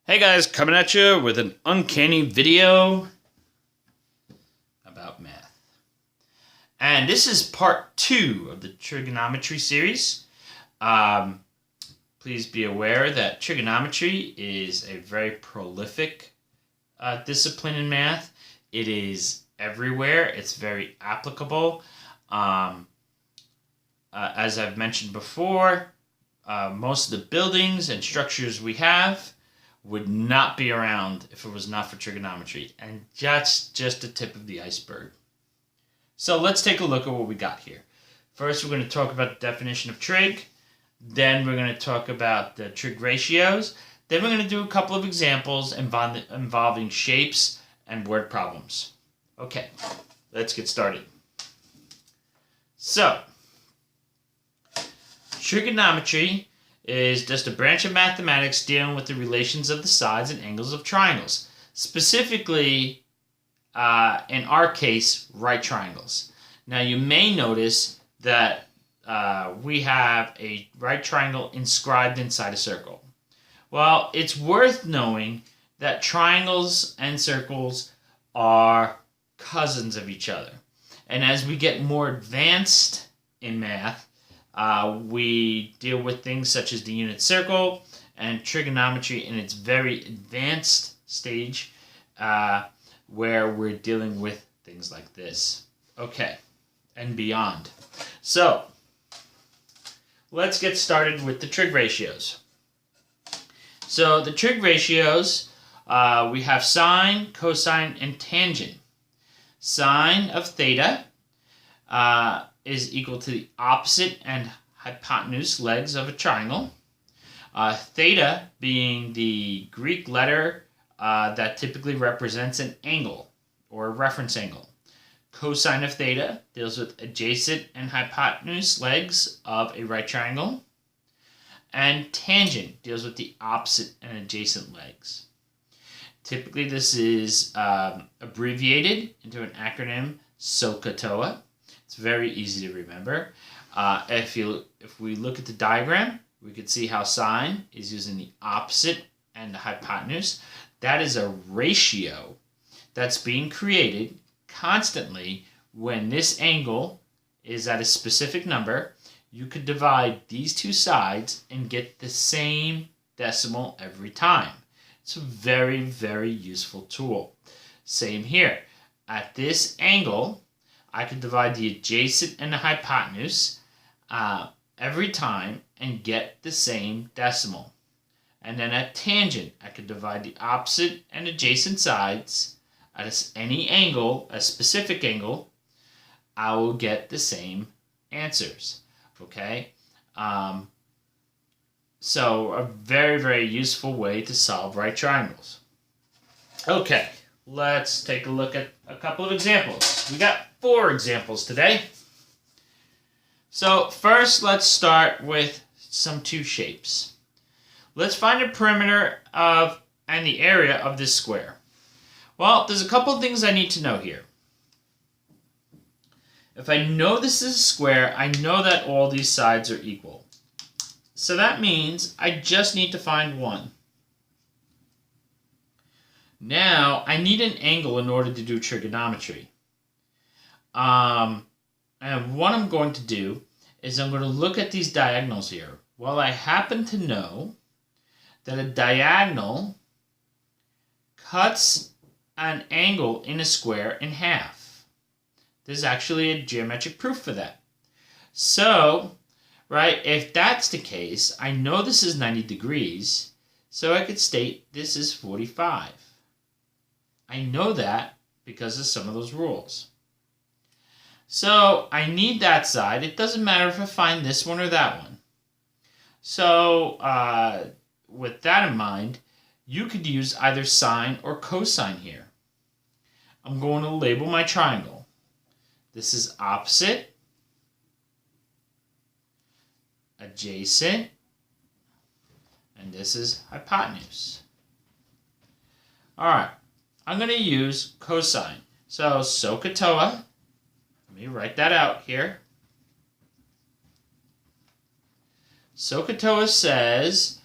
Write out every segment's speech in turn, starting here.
Hey guys, coming at you with an uncanny video about math. And this is part 2 of the trigonometry series. Please be aware that trigonometry is a very prolific discipline in math. It is everywhere. It's very applicable. As I've mentioned before, most of the buildings and structures we have would not be around if it was not for trigonometry. And that's just the tip of the iceberg. So let's take a look at what we got here. First, we're going to talk about the definition of trig. Then we're going to talk about the trig ratios. Then we're going to do a couple of examples involving shapes and word problems. Okay, let's get started. So, trigonometry is just a branch of mathematics dealing with the relations of the sides and angles of triangles. Specifically, in our case, right triangles. Now you may notice that we have a right triangle inscribed inside a circle. Well, it's worth knowing that triangles and circles are cousins of each other. And as we get more advanced in math, we deal with things such as the unit circle and trigonometry in its very advanced stage where we're dealing with things like this. Okay, and beyond. So, let's get started with the trig ratios. So, the trig ratios, we have sine, cosine, and tangent. Sine of theta is equal to the opposite and hypotenuse legs of a triangle. Theta being the Greek letter that typically represents an angle or a reference angle. Cosine of theta deals with adjacent and hypotenuse legs of a right triangle. And tangent deals with the opposite and adjacent legs. Typically this is abbreviated into an acronym SOHCAHTOA. It's very easy to remember. If we look at the diagram, we can see how sine is using the opposite and the hypotenuse. That is a ratio that's being created constantly when this angle is at a specific number. You could divide these two sides and get the same decimal every time. It's a very, very useful tool. Same here. At this angle, I could divide the adjacent and the hypotenuse every time and get the same decimal. And then at tangent, I could divide the opposite and adjacent sides at any angle, a specific angle, I will get the same answers. Okay? So a very, very useful way to solve right triangles. Okay, let's take a look at a couple of examples. We got 4 examples today. So first, let's start with some 2 shapes. Let's find the perimeter and the area of this square. Well, there's a couple of things I need to know here. If I know this is a square, I know that all these sides are equal. So that means I just need to find one. Now, I need an angle in order to do trigonometry. And what I'm going to do is I'm going to look at these diagonals here. Well, I happen to know that a diagonal cuts an angle in a square in half. There's actually a geometric proof for that. So, right, if that's the case, I know this is 90 degrees, so I could state this is 45. I know that because of some of those rules. So I need that side. It doesn't matter if I find this one or that one. So with that in mind, you could use either sine or cosine here. I'm going to label my triangle. This is opposite, adjacent, and this is hypotenuse. All right, I'm going to use cosine. So SOHCAHTOA. Let me write that out here. SOHCAHTOA says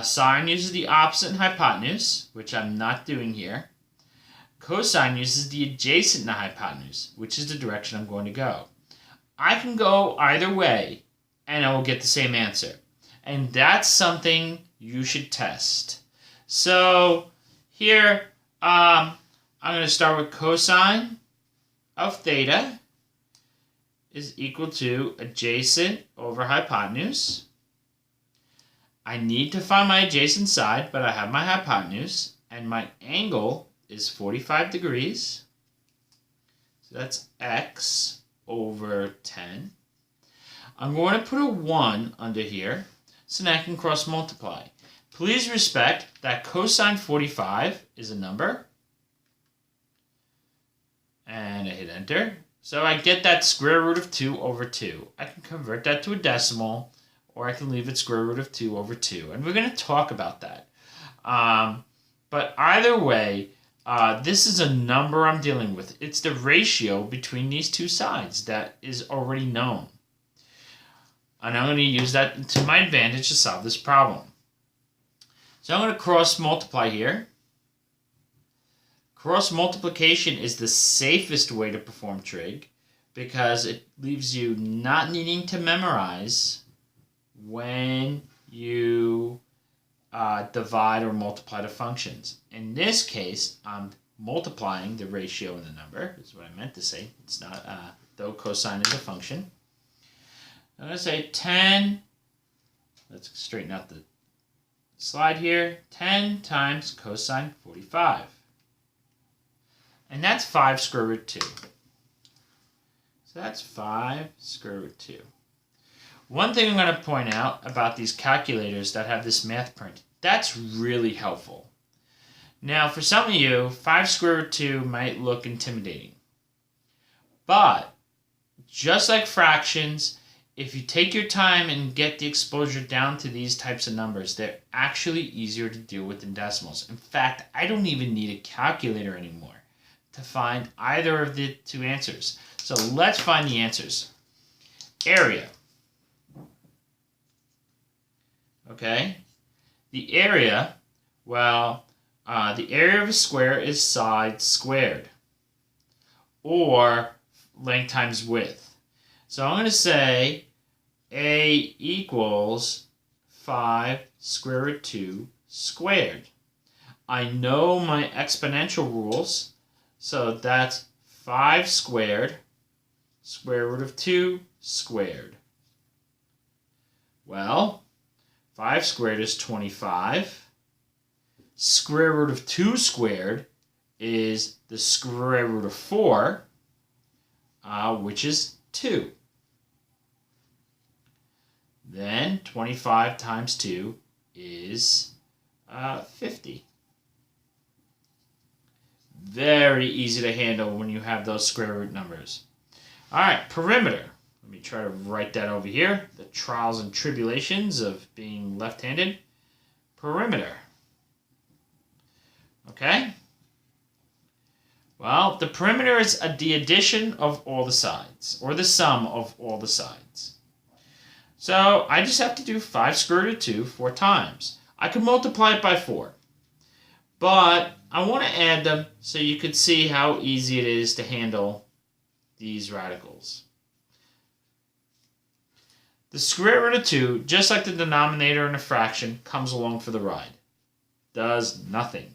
Sine uses the opposite and hypotenuse, which I'm not doing here. Cosine uses the adjacent and hypotenuse, which is the direction I'm going to go. I can go either way, and I will get the same answer. And that's something you should test. So here, I'm going to start with cosine of theta is equal to adjacent over hypotenuse. I need to find my adjacent side, but I have my hypotenuse, and my angle is 45 degrees. So that's x over 10. I'm going to put a 1 under here, so now I can cross multiply. Please respect that cosine 45 is a number. And I hit enter. So I get that square root of 2 over 2. I can convert that to a decimal, or I can leave it square root of 2 over 2. And we're going to talk about that. But either way, this is a number I'm dealing with. It's the ratio between these two sides that is already known. And I'm going to use that to my advantage to solve this problem. So I'm going to cross multiply here. Cross multiplication is the safest way to perform trig because it leaves you not needing to memorize when you divide or multiply the functions. In this case, I'm multiplying the ratio in the number. Is what I meant to say. It's not, though cosine is a function. I'm going to say 10, let's straighten out the slide here, 10 times cosine 45. And that's 5 square root 2. So that's 5 square root 2. One thing I'm going to point out about these calculators that have this math print, that's really helpful. Now, for some of you, 5 square root 2 might look intimidating. But, just like fractions, if you take your time and get the exposure down to these types of numbers, they're actually easier to deal with than decimals. In fact, I don't even need a calculator anymore to find either of the two answers. So let's find the answers. Area. Okay. The area, well, the area of a square is side squared, or length times width. So I'm going to say A equals 5 square root 2 squared. I know my exponential rules, so that's 5 squared, square root of 2 squared. Well, 5 squared is 25. Square root of 2 squared is the square root of 4, which is 2. Then 25 times 2 is 50. Very easy to handle when you have those square root numbers. All right, perimeter. Let me try to write that over here. The trials and tribulations of being left-handed. Perimeter. Okay? Well, the perimeter is the addition of all the sides, or the sum of all the sides. So I just have to do 5 square root of 2 4 times. I could multiply it by 4. But I want to add them so you could see how easy it is to handle these radicals. The square root of 2, just like the denominator in a fraction, comes along for the ride. Does nothing.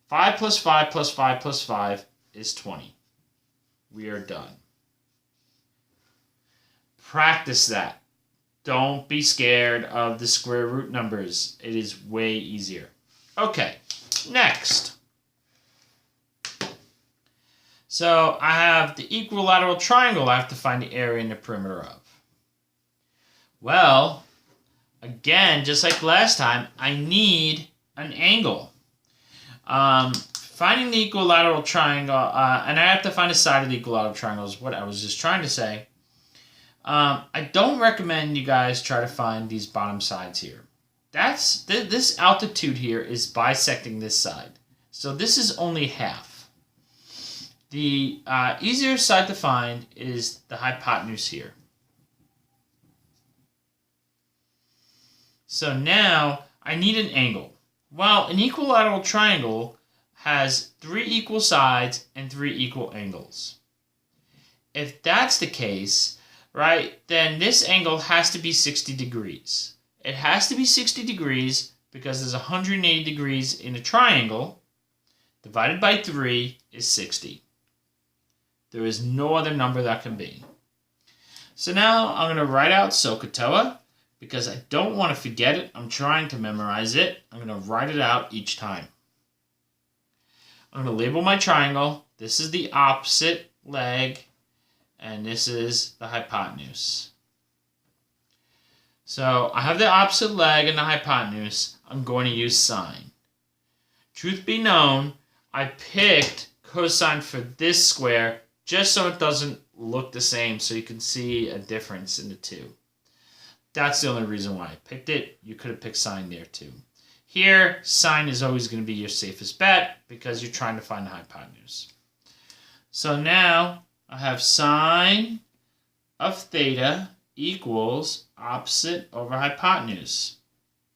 5 plus 5 plus 5 plus 5 is 20. We are done. Practice that. Don't be scared of the square root numbers. It is way easier. Okay, next. So I have the equilateral triangle I have to find the area and the perimeter of. Well, again, just like last time, I need an angle. Finding the equilateral triangle, and I have to find the side of the equilateral triangle is what I was just trying to say. I don't recommend you guys try to find these bottom sides here. This altitude here is bisecting this side. So this is only half. The easier side to find is the hypotenuse here. So now I need an angle. Well, an equilateral triangle has 3 equal sides and 3 equal angles. If that's the case, right, then this angle has to be 60 degrees. It has to be 60 degrees because there's 180 degrees in a triangle. Divided by 3 is 60. There is no other number that can be. So now I'm going to write out SOHCAHTOA because I don't want to forget it. I'm trying to memorize it. I'm going to write it out each time. I'm going to label my triangle. This is the opposite leg, and this is the hypotenuse. So I have the opposite leg and the hypotenuse. I'm going to use sine. Truth be known, I picked cosine for this square just so it doesn't look the same, so you can see a difference in the two. That's the only reason why I picked it. You could have picked sine there too. Here, sine is always going to be your safest bet because you're trying to find the hypotenuse. So now I have sine of theta equals opposite over hypotenuse.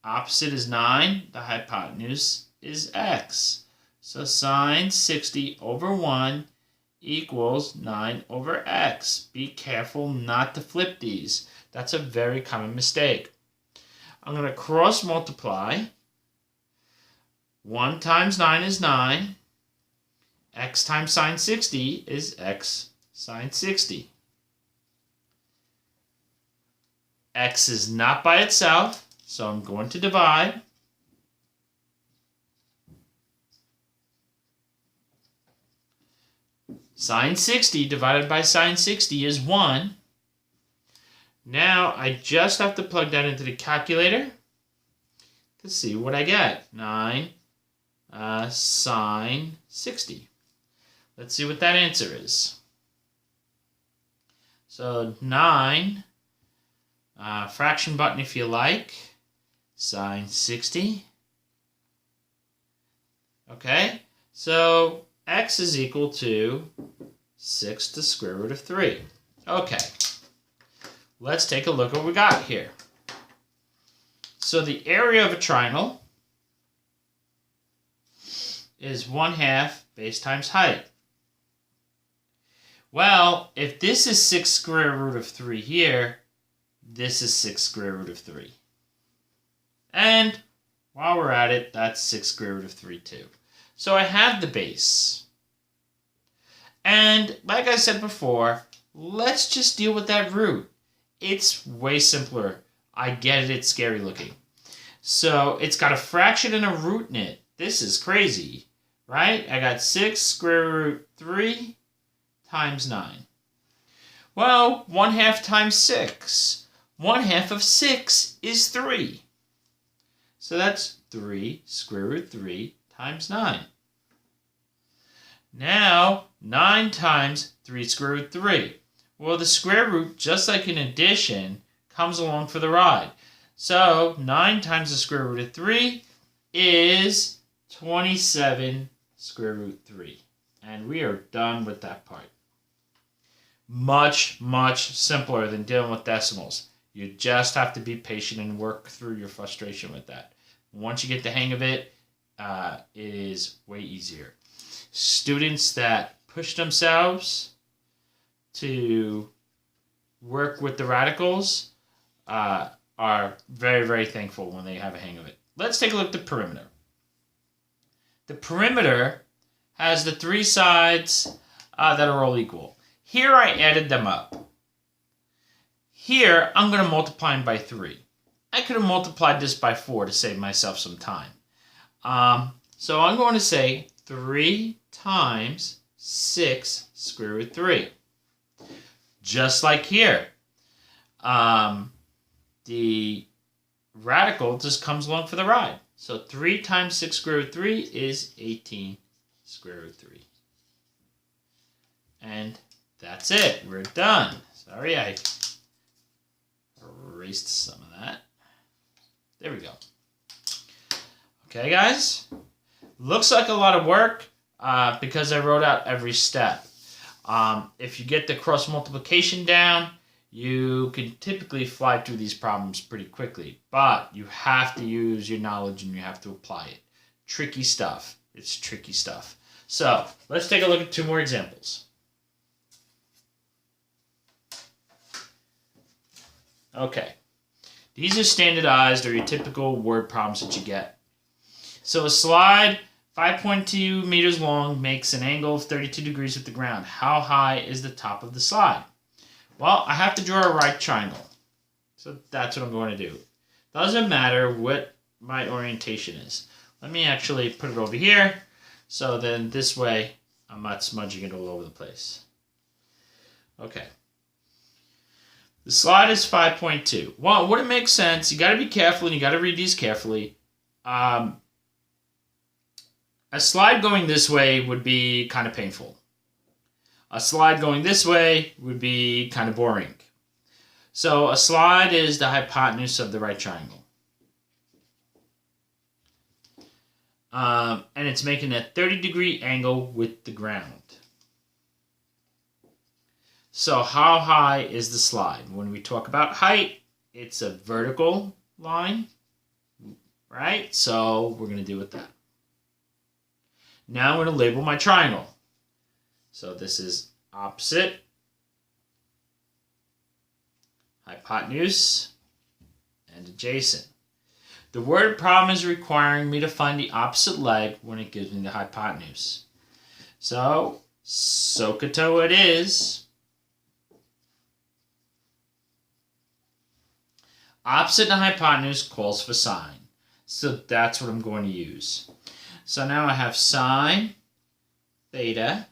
Opposite is 9, the hypotenuse is x. So sine 60 over 1 equals 9 over x. Be careful not to flip these. That's a very common mistake. I'm going to cross multiply. 1 times 9 is 9. X times sine 60 is x sine 60. X is not by itself, so I'm going to divide. Sine 60 divided by sine 60 is 1. Now I just have to plug that into the calculator to see what I get. 9 sine 60. Let's see what that answer is. So 9, fraction button if you like, sine 60. Okay, so x is equal to 6 to the square root of 3. Okay, let's take a look at what we got here. So the area of a triangle is 1/2 base times height. Well, if this is 6 square root of 3 here, this is 6 square root of 3. And while we're at it, that's 6 square root of 3 too. So I have the base. And like I said before, let's just deal with that root. It's way simpler. I get it, it's scary looking. So it's got a fraction and a root in it. This is crazy, right? I got 6 square root 3 times 9. Well, 1/2 times 6. 1/2 of 6 is 3. So that's 3 square root 3 times 9. Now, 9 times 3 square root 3. Well, the square root, just like in addition, comes along for the ride. So 9 times the square root of 3 is 27 square root 3. And we are done with that part. Much, much simpler than dealing with decimals. You just have to be patient and work through your frustration with that. Once you get the hang of it, it is way easier. Students that push themselves to work with the radicals are very, very thankful when they have a hang of it. Let's take a look at the perimeter. The perimeter has the 3 sides that are all equal. Here I added them up. Here I'm going to multiply them by 3. I could have multiplied this by 4 to save myself some time. So I'm going to say 3 times 6 square root 3. Just like here. The radical just comes along for the ride. So 3 times 6 square root 3 is 18 square root 3. And that's it. We're done. Sorry, I erased some of that. There we go. Okay, guys. Looks like a lot of work because I wrote out every step. If you get the cross multiplication down, you can typically fly through these problems pretty quickly, but you have to use your knowledge and you have to apply it. Tricky stuff. It's tricky stuff. So let's take a look at two more examples. Okay. These are standardized or your typical word problems that you get. So a slide 5.2 meters long makes an angle of 32 degrees with the ground. How high is the top of the slide? Well, I have to draw a right triangle. So that's what I'm going to do. Doesn't matter what my orientation is. Let me actually put it over here. So then this way, I'm not smudging it all over the place. Okay. The slide is 5.2. Well, wouldn't make sense. You got to be careful and you got to read these carefully. A slide going this way would be kind of painful. A slide going this way would be kind of boring. So a slide is the hypotenuse of the right triangle. And it's making a 30-degree angle with the ground. So how high is the slide? When we talk about height, it's a vertical line, right? So we're going to deal with that. Now I'm going to label my triangle. So this is opposite, hypotenuse, and adjacent. The word problem is requiring me to find the opposite leg when it gives me the hypotenuse. So, SOHCAHTOA it is. Opposite and hypotenuse calls for sine. So that's what I'm going to use. So now I have sine theta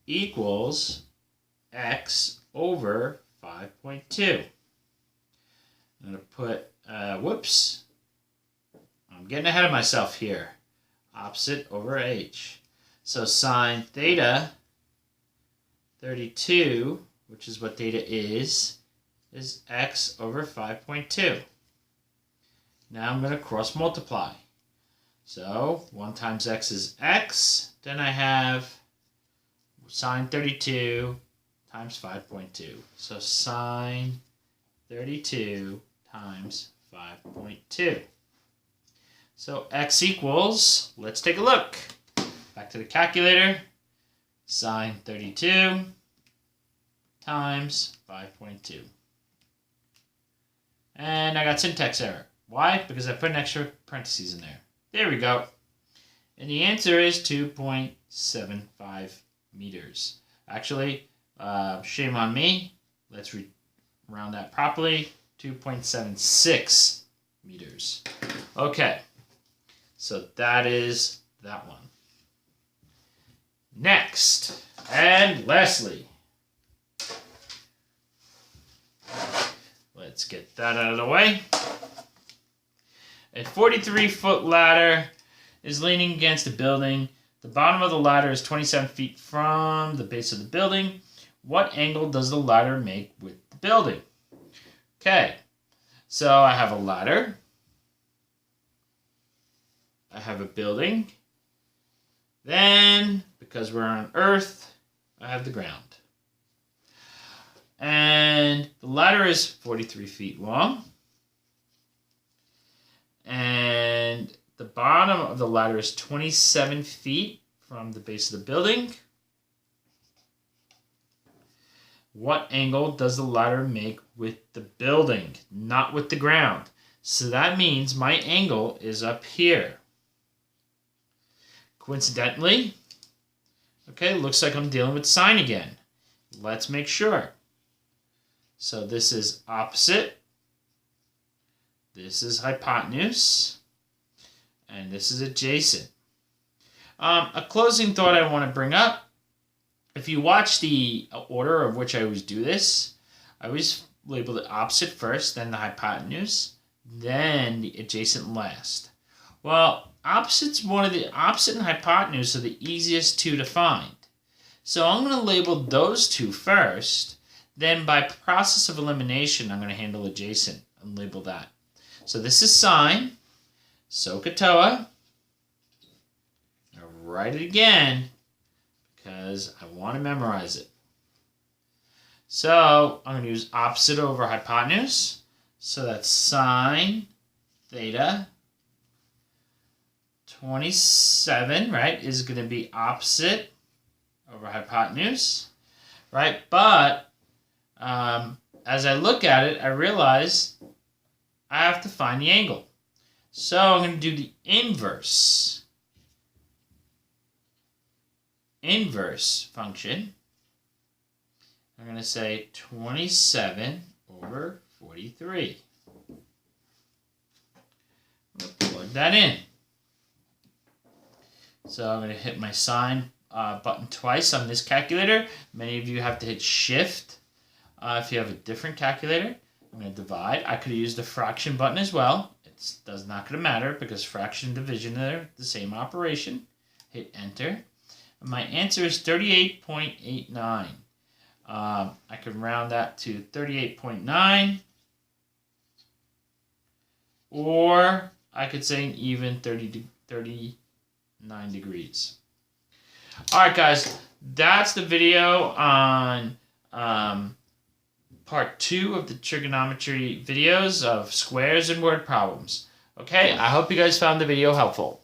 equals x over 5.2. I'm going to put, whoops, I'm getting ahead of myself here. Opposite over h. So sine theta 32, which is what theta is x over 5.2. Now I'm going to cross multiply. So 1 times x is x. Then I have sine 32 times 5.2. So sine 32 times 5.2. So x equals, let's take a look. Back to the calculator. Sine 32 times 5.2. And I got syntax error. Why? Because I put an extra parentheses in there. There we go. And the answer is 2.75 meters. Actually, shame on me. Let's round that properly. 2.76 meters. Okay. So that is that one. Next, and lastly, let's get that out of the way. A 43-foot ladder is leaning against a building. The bottom of the ladder is 27 feet from the base of the building. What angle does the ladder make with the building? Okay, so I have a ladder. I have a building. Then, because we're on Earth, I have the ground. And the ladder is 43 feet long. And the bottom of the ladder is 27 feet from the base of the building. What angle does the ladder make with the building, not with the ground? So that means my angle is up here. Coincidentally, okay, looks like I'm dealing with sine again. Let's make sure. So this is opposite. This is hypotenuse. And this is adjacent. A closing thought I want to bring up. If you watch the order of which I always do this, I always label the opposite first, then the hypotenuse, then the adjacent last. Well, opposite and hypotenuse are the easiest two to find. So I'm going to label those two first. Then by process of elimination, I'm going to handle adjacent and label that. So this is sine, SOHCAHTOA. I'll write it again because I want to memorize it. So I'm going to use opposite over hypotenuse. So that's sine theta 27, right, is going to be opposite over hypotenuse, right? But as I look at it, I realize I have to find the angle. So I'm going to do the inverse function. I'm going to say 27 over 43. I'm going to plug that in. So I'm going to hit my sine button twice on this calculator. Many of you have to hit shift if you have a different calculator. I'm going to divide. I could have used the fraction button as well. It's not going to matter because fraction and division are the same operation. Hit enter. And my answer is 38.89. I can round that to 38.9. Or I could say an even 39 degrees. Alright guys, that's the video on part 2 of the trigonometry videos of squares and word problems. Okay, I hope you guys found the video helpful.